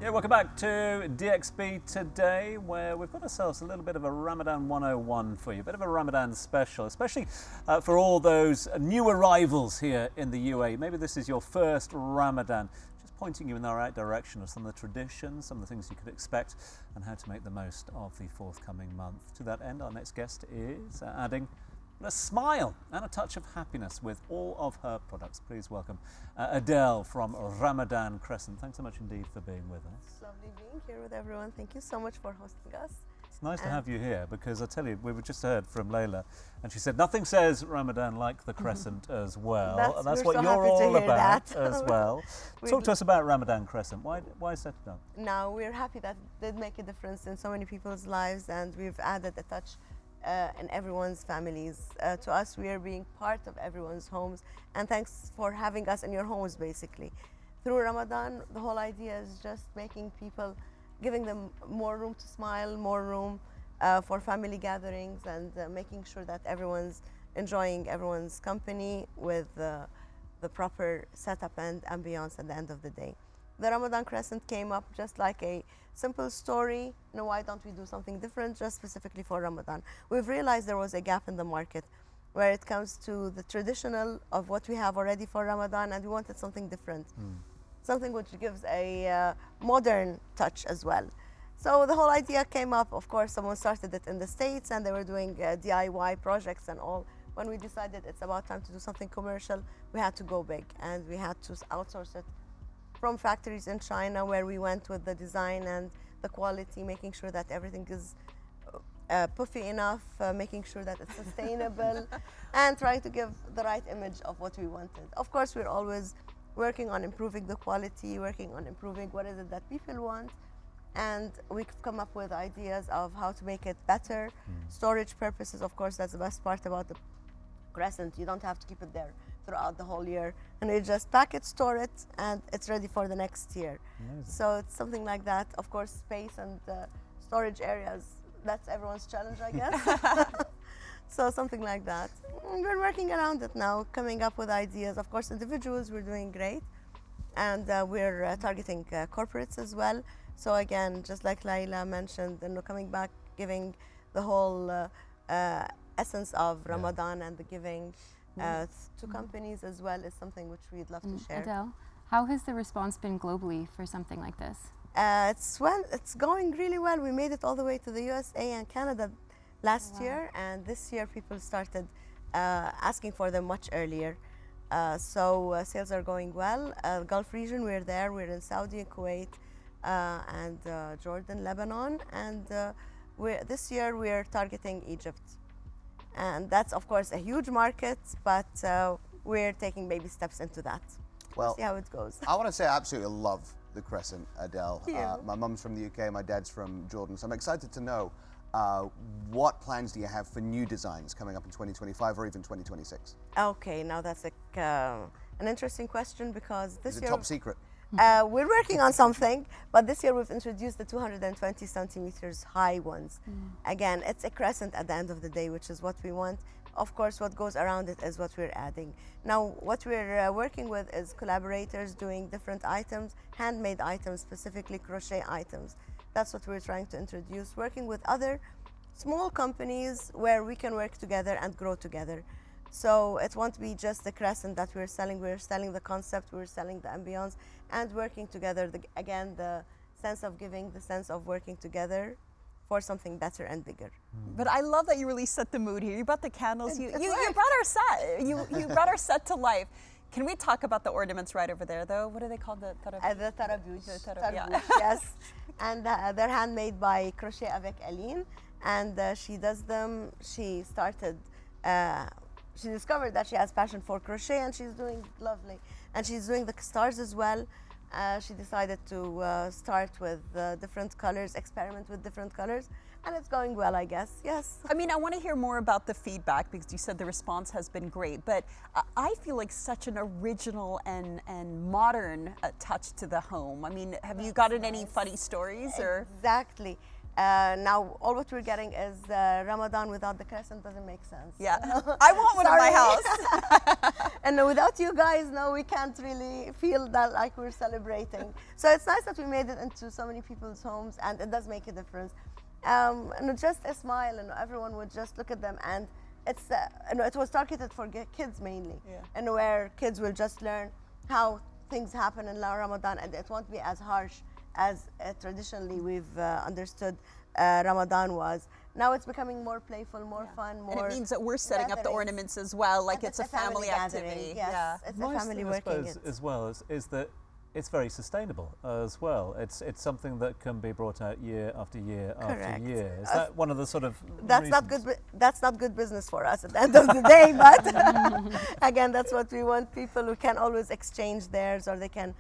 Yeah, welcome back to DXB today, where we've got ourselves a little bit of a Ramadan 101 for you, a bit of a Ramadan special, especially for all those new arrivals here in the UAE. Maybe this is your first Ramadan, just pointing you in the right direction of some of the traditions, some of the things you could expect, and how to make the most of the forthcoming month. To that end, our next guest is adding a smile and a touch of happiness with all of her products. Please welcome Adele from Ramadan Crescent. Thanks so much indeed for being with us. It's lovely being here with everyone. Thank you so much for hosting us. It's nice to have you here because I tell you, we just heard from Layla and she said nothing says Ramadan like the Crescent as well. That's what you're all about as well. Talk to us about Ramadan Crescent. Why set it up? Now, we're happy that it did make a difference in so many people's lives, and we've added a touch in everyone's families. To us, we are being part of everyone's homes, and thanks for having us in your homes, basically. Through Ramadan, the whole idea is just making people, giving them more room to smile, more room for family gatherings, and making sure that everyone's enjoying everyone's company with the proper setup and ambience at the end of the day. The Ramadan Crescent came up just like a simple story. Why don't we do something different just specifically for Ramadan? We've realized there was a gap in the market where it comes to the traditional of what we have already for Ramadan, and we wanted something different, something which gives a modern touch as well. So the whole idea came up. Of course, someone started it in the States and they were doing DIY projects and all. When we decided it's about time to do something commercial, we had to go big and we had to outsource it from factories in China, where we went with the design and the quality, making sure that everything is puffy enough, making sure that it's sustainable, and trying to give the right image of what we wanted. Of course, we're always working on improving the quality, working on improving what is it that people want, and we've come up with ideas of how to make it better. Storage purposes, of course, that's the best part about the Crescent. You don't have to keep it there throughout the whole year, and you just pack it, store it, and it's ready for the next year. Amazing. So it's something like that. Of course, space and storage areas, that's everyone's challenge, I guess. So something like that. We're working around it now, coming up with ideas. Of course, individuals, we're doing great, and we're targeting corporates as well. So again, just like Layla mentioned, coming back, giving the whole essence of Ramadan and the giving to companies as well is something which we'd love to share. Adele, how has the response been globally for something like this? It's going really well. We made it all the way to the USA and Canada last year, and this year people started asking for them much earlier. So sales are going well. Gulf region, we're there. We're in Saudi, Kuwait, and Jordan, Lebanon, and this year we're targeting Egypt. And that's, of course, a huge market, but we're taking baby steps into that. Well, see how it goes. I want to say I absolutely love the Crescent, Adele. My mum's from the UK, my dad's from Jordan, so I'm excited to know what plans do you have for new designs coming up in 2025 or even 2026? Okay, now that's an interesting question, because this year... It's a top secret. We're working on something, but this year we've introduced the 220 centimeters high ones. Again, it's a crescent at the end of the day, which is what we want. Of course, what goes around it is what we're adding. Now, what we're working with is collaborators doing different items, handmade items, specifically crochet items. That's what we're trying to introduce, working with other small companies where we can work together and grow together. So it won't be just the crescent that we're selling the concept, we're selling the ambience, and working together. Again, the sense of giving, the sense of working together for something better and bigger. But I love that you really set the mood here. You brought the candles, you brought our set, you brought our set to life. Can we talk about the ornaments right over there, though? What are they called? The tarabuj, yes. And they're handmade by Crochet avec Aline, and she does them. She started. She discovered that she has passion for crochet, and she's doing lovely. And she's doing the stars as well. She decided to start with different colors, experiment with different colors, and it's going well, I guess, yes. I mean, I want to hear more about the feedback, because you said the response has been great, but I feel like such an original and modern touch to the home. I mean, have you gotten any funny stories? Or? Exactly. Now all what we're getting is Ramadan without the crescent doesn't make sense. Yeah, I want one in my house. And without you guys, no, we can't really feel that like we're celebrating. So it's nice that we made it into so many people's homes, and it does make a difference. And just a smile, and everyone would just look at them, and it's it was targeted for kids mainly, and where kids will just learn how things happen in Ramadan, and it won't be as harsh as traditionally we've understood Ramadan was. Now it's becoming more playful, more fun, more. And it means that we're setting up the ornaments as well, like it's a family activity. Yes, Yeah. it's Nice a family thing, I working. suppose, as well is that it's very sustainable as well. It's something that can be brought out year after year after Correct. year. Is that one of the sort of That's not reasons? good. That's not good business for us at the end of the day. But again, that's what we want. People who can always exchange theirs, or they can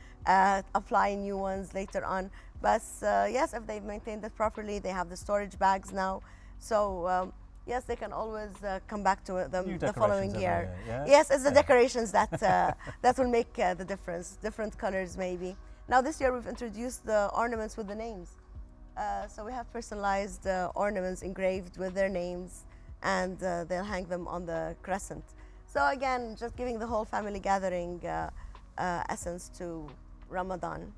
apply new ones later on. But yes, if they've maintained it properly, they have the storage bags now. So yes, they can always come back to them the following year. Yeah? Yes, it's the decorations that that will make the difference. Different colors, maybe. Now this year we've introduced the ornaments with the names. So we have personalized ornaments engraved with their names, and they'll hang them on the crescent. So again, just giving the whole family gathering essence to Ramadan.